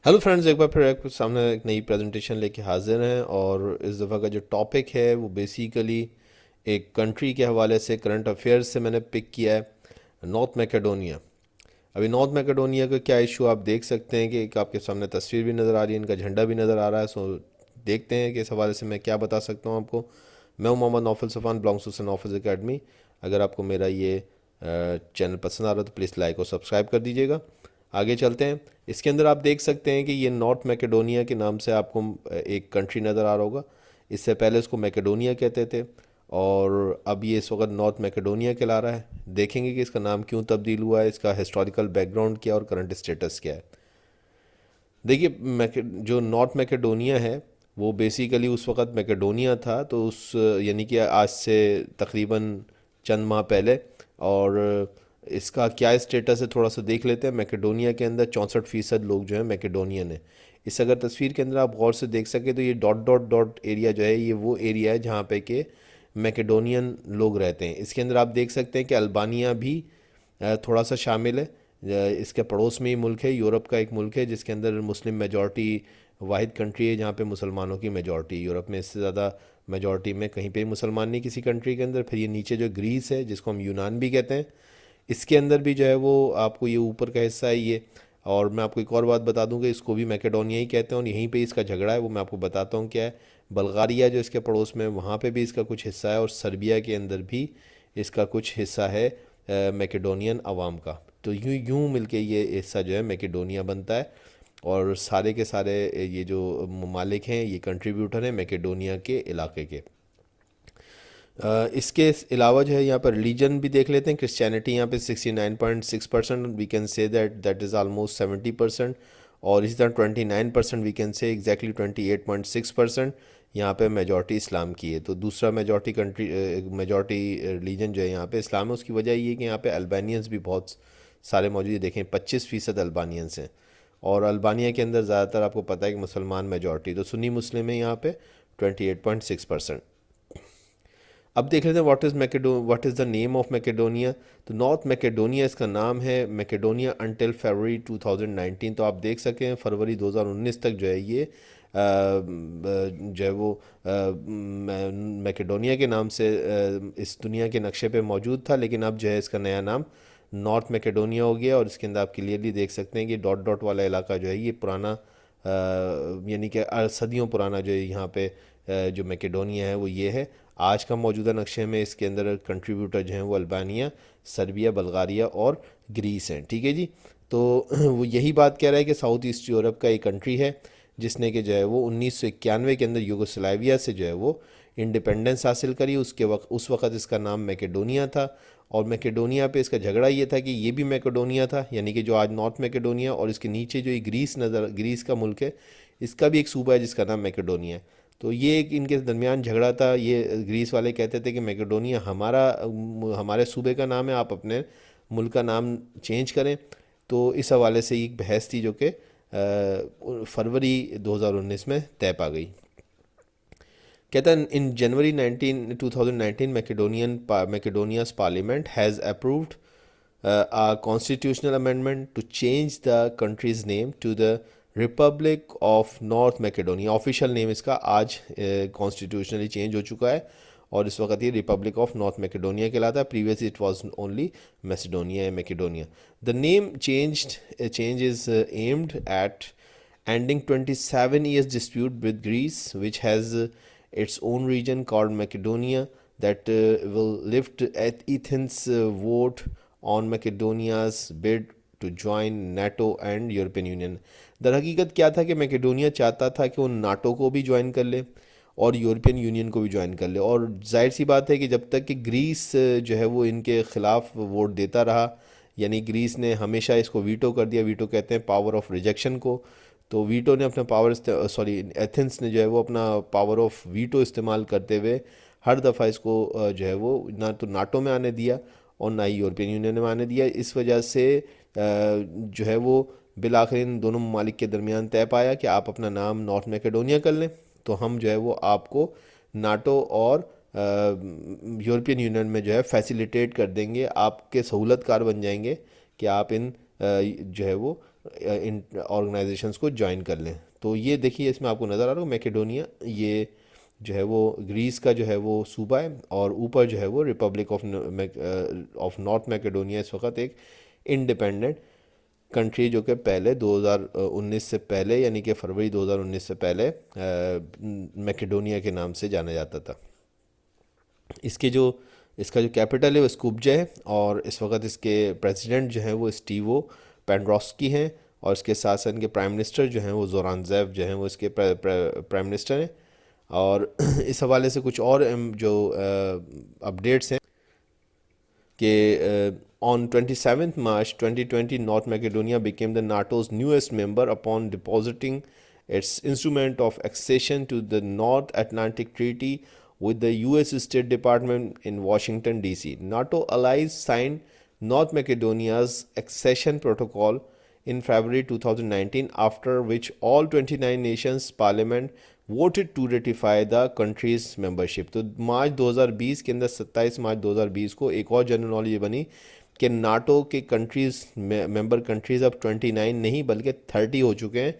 Hello friends, एक बार फिर आपके सामने एक नई प्रेजेंटेशन लेके हाजिर हैं। और इस दफ़ा का जो टॉपिक है वो बेसिकली एक कंट्री के हवाले से, करंट अफेयर्स से मैंने पिक किया है, नॉर्थ मैकेडोनिया। अभी नॉर्थ मैकेडोनिया का क्या इशू आप देख सकते हैं कि एक आपके सामने तस्वीर भी नज़र आ रही है, इनका झंडा भी नज़र आ रहा है। सो देखते हैं कि इस हवाले से मैं क्या बता सकता हूँ आपको। मैं हूँ Mohammad Naufal Safan, belongs to Sun Office Academy. अगर आपको मेरा ये चैनल पसंद आ रहा है तो प्लीज़ लाइक और सब्सक्राइब कर दीजिएगा। आगे चलते हैं। इसके अंदर आप देख सकते हैं कि ये नॉर्थ मैकेडोनिया के नाम से आपको एक कंट्री नज़र आ रहा होगा। इससे पहले इसको मैकेडोनिया कहते थे और अब ये इस वक्त नॉर्थ मैकेडोनिया कहला रहा है। देखेंगे कि इसका नाम क्यों तब्दील हुआ है, इसका हिस्टोरिकल बैकग्राउंड क्या है और करंट स्टेटस क्या है। देखिए, जो नॉर्थ मैकेडोनिया है वो बेसिकली उस वक्त मैकेडोनिया था, तो उस यानी कि आज से तकरीबन चंद माह पहले। और इसका क्या स्टेटस है थोड़ा सा देख लेते हैं। मैकेडोनिया के अंदर 64% लोग जो है मैकेडोनियन है। इस अगर तस्वीर के अंदर आप गौर से देख सके तो ये डॉट डॉट डॉट एरिया जो है ये वो एरिया है जहाँ पे कि मैकेडोनियन लोग रहते हैं। इसके अंदर आप देख सकते हैं कि अल्बानिया भी थोड़ा सा शामिल है। इसके पड़ोस में ही मुल्क है, यूरोप का एक मुल्क है जिसके अंदर मुस्लिम मेजॉरिटी, वाहिद कंट्री है जहाँ पे मुसलमानों की मेजॉरिटी। यूरोप में इससे ज़्यादा मेजॉरिटी में कहीं पे मुसलमान नहीं किसी कंट्री के अंदर। फिर ये नीचे जो ग्रीस है जिसको हम यूनान भी कहते हैं, इसके अंदर भी जो है वो आपको ये ऊपर का हिस्सा है ये। और मैं आपको एक और बात बता दूं कि इसको भी मैकेडोनिया ही कहते हैं और यहीं पे इसका झगड़ा है, वो मैं आपको बताता हूँ क्या है। बल्गारिया जो इसके पड़ोस में है वहाँ पे भी इसका कुछ हिस्सा है और सर्बिया के अंदर भी इसका कुछ हिस्सा है मैकेडोनियन अवाम का। तो यूं यूं मिलके ये हिस्सा जो है मैकेडोनिया बनता है। और सारे के सारे ये जो ममालिक हैं ये कंट्रीब्यूटर हैं मैकेडोनिया के इलाके के। इसके अलावा जो है यहाँ पर रिलीजन भी देख लेते हैं। क्रिश्चियनिटी यहाँ पे 69.6%, we can say that is almost 70%। और इसी तरह 29% वी कैन से एग्जैक्टली 28.6% यहाँ पे मेजॉरिटी इस्लाम की है। तो दूसरा मेजॉरिटी रिलीजन जो है यहाँ पे इस्लाम है। उसकी वजह ये है कि यहाँ पे अल्बानियंस भी बहुत सारे मौजूद है। देखें 25% अल्बानियंस हैं। और अल्बानिया के अंदर ज़्यादातर आपको पता है कि मुसलमान मेजॉरिटी, तो सुन्नी मुस्लिम है यहाँ पे 28.6%। अब देख लेते हैं what is the name of Macedonia. तो नॉर्थ मैकेडोनिया इसका नाम है, मैकेडोनिया अंटिल फरवरी 2019। तो आप देख सकें फरवरी 2019 तक जो है ये जो है वो मैकेडोनिया के नाम से इस दुनिया के नक्शे पे मौजूद था। लेकिन अब जो है इसका नया नाम नॉर्थ मैकेडोनिया हो गया। और इसके अंदर आप क्लियरली देख सकते हैं कि डॉट डॉट वाला इलाका जो है ये पुराना यानी कि सदियों पुराना जो है यहाँ पे जो मैकेडोनिया है वो ये है। आज का मौजूदा नक्शे में इसके अंदर कंट्रीब्यूटर जो हैं वो अल्बानिया, सर्बिया, बल्गारिया और ग्रीस हैं। ठीक है जी। तो वो यही बात कह रहा है कि साउथ ईस्ट यूरोप का एक कंट्री है जिसने कि जो है वो 1991 के अंदर यूगोस्लाविया से जो है वो इंडिपेंडेंस हासिल करी। उसके वक्त उस वक्त इसका नाम मैकेडोनिया था। और मैकेडोनिया पे इसका झगड़ा ये था कि ये भी मैकेडोनिया था, यानी कि जो आज नॉर्थ मैकेडोनिया, और इसके नीचे जो ये ग्रीस का मुल्क है इसका भी एक सूबा है जिसका नाम मैकेडोनिया है। तो ये एक इनके दरमियान झगड़ा था। ये ग्रीस वाले कहते थे कि मैकेडोनिया हमारे सूबे का नाम है, आप अपने मुल्क का नाम चेंज करें। तो इस हवाले से एक बहस थी जो कि फरवरी 2019 में तय पा गई। कहता है in January 2019 Macedonia's parliament has approved a constitutional amendment to change the country's name to the Republic of north Macedonia. Official name इसका आज कॉन्स्टिट्यूशनली चेंज हो चुका है और इस वक्त ये रिपब्लिक ऑफ नॉर्थ मैकेडोनिया कहलाता है। Previous it was only Macedonia या Macedonia. The name change is aimed at ending 27 years dispute with Greece, which has its own region called Macedonia, that will lift Athens' vote on Macedonia's bid to join NATO and European Union। दर हकीकत क्या था कि Macedonia चाहता था कि वो NATO को भी ज्वाइन कर ले और यूरोपियन यूनियन को भी ज्वाइन कर ले। और जाहिर सी बात है कि जब तक कि ग्रीस जो है वो इनके ख़िलाफ़ वोट देता रहा, यानी ग्रीस ने हमेशा इसको वीटो कर दिया। वीटो कहते हैं पावर ऑफ रिजेक्शन को। तो वीटो ने अपना एथेंस ने जो है वो अपना पावर ऑफ वीटो इस्तेमाल करते हुए हर दफ़ा इसको जो है वो ना तो नाटो में आने दिया और ना ही यूरोपियन यूनियन में आने दिया। इस वजह से जो है वो बिल आखिर इन दोनों ममालिक के दरमियान तय पाया कि आप अपना नाम नॉर्थ मैकेडोनिया कर लें तो हम जो है वो आपको नाटो और यूरोपियन यूनियन में जो है फैसिलिटेट कर देंगे, आपके सहूलतकार बन जाएंगे कि आप इन जो है वो ان آرگنائزیشنس کو جوائن کر لیں. تو یہ دیکھیے اس میں آپ کو نظر آ رہا ہو میکیڈونیا، یہ جو ہے وہ گریس کا جو ہے وہ صوبہ ہے، اور اوپر جو ہے وہ ریپبلک آف نارتھ میکیڈونیا اس وقت ایک انڈیپینڈنٹ کنٹری، جو کہ پہلے 2019 سے پہلے، یعنی کہ فروری 2019 سے پہلے میکیڈونیا کے نام سے جانا جاتا تھا. اس کا جو کیپٹل ہے وہ اسکوپجے ہے، اور اس وقت اس کے پریزیڈنٹ جو ہیں وہ اسٹیوو پینڈروسکی ہیں، اور اس کے ساتھ ساتھ ان کے پرائم منسٹر جو ہیں وہ زوران زیو جو ہیں وہ اس کے پرائم منسٹر ہیں. اور اس حوالے سے کچھ اور جو اپڈیٹس ہیں کہ on 27th March 2020 North Macedonia became the NATO's newest member upon depositing its instrument of accession to the North Atlantic Treaty with the US State Department in Washington DC. NATO allies signed North Macedonia's accession protocol in February 2019, after which all 29 nations parliament voted to ratify the country's membership. تو مارچ 2020 کے اندر 27 مارچ 2020 کو ایک اور general knowledge یہ بنی کہ NATO کے countries member countries اب 29 نہیں بلکہ 30 ہو چکے ہیں،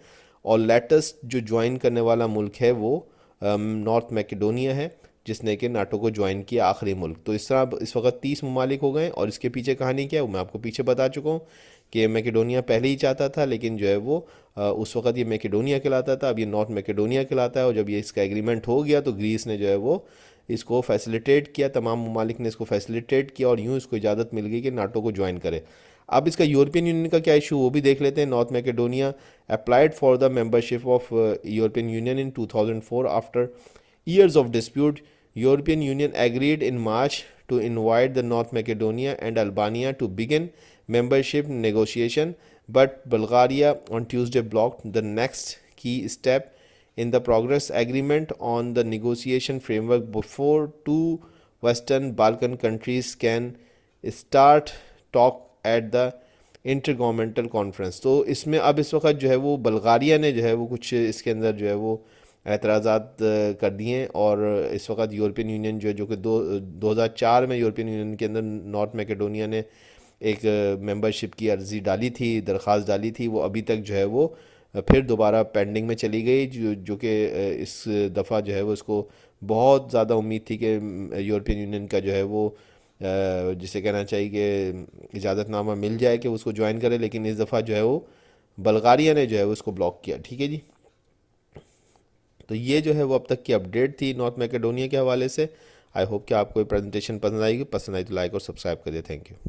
اور لیٹسٹ جو جوائن کرنے والا ملک ہے وہ نارتھ میکیڈونیا ہے، جس نے کہ ناٹو کو جوائن کیا آخری ملک. تو اس طرح اس وقت 30 ممالک ہو گئے، اور اس کے پیچھے کہانی کیا ہے وہ میں آپ کو پیچھے بتا چکا ہوں کہ میکیڈونیا پہلے ہی چاہتا تھا، لیکن جو ہے وہ اس وقت یہ میکیڈونیا کہلاتا تھا، اب یہ نارتھ میکیڈونیا کہلاتا ہے. اور جب یہ اس کا ایگریمنٹ ہو گیا تو گریس نے جو ہے وہ اس کو فیسیلیٹیٹ کیا، تمام ممالک نے اس کو فیسیلیٹیٹ کیا، اور یوں اس کو اجازت مل گئی کہ ناٹو کو جوائن کرے. اب اس کا یورپین یونین کا کیا ایشو وہ بھی دیکھ لیتے ہیں. North Macedonia applied for the membership of European Union in 2004 after years of dispute. European Union agreed in March to invite the North Macedonia and Albania to begin membership negotiation, but Bulgaria on Tuesday blocked the next key step in the progress agreement on the negotiation framework before two Western Balkan countries can start talk at the intergovernmental conference. تو اس میں اب اس وقت جو ہے وہ Bulgaria نے جو ہے وہ کچھ اس کے اندر جو ہے وہ اعتراضات کر دیے ہیں، اور اس وقت یورپین یونین جو کہ 2004 میں یورپین یونین کے اندر نارتھ میکیڈونیا نے ایک ممبرشپ کی عرضی ڈالی تھی، درخواست ڈالی تھی، وہ ابھی تک جو ہے وہ پھر دوبارہ پینڈنگ میں چلی گئی، جو کہ اس دفعہ جو ہے وہ اس کو بہت زیادہ امید تھی کہ یورپین یونین کا جو ہے وہ جسے کہنا چاہیے کہ اجازت نامہ مل جائے کہ اس کو جوائن کرے، لیکن اس دفعہ جو ہے وہ بلغاریہ نے جو ہے وہ اس کو بلاک کیا. ٹھیک ہے جی. تو یہ جو ہے وہ اب تک کی اپڈیٹ تھی نارتھ میکیڈونیا کے حوالے سے. آئی ہوپ کہ آپ کو یہ پریزنٹیشن پسند آئے گی. پسند آئی تو لائک اور سبسکرائب کر دیں. Thank you.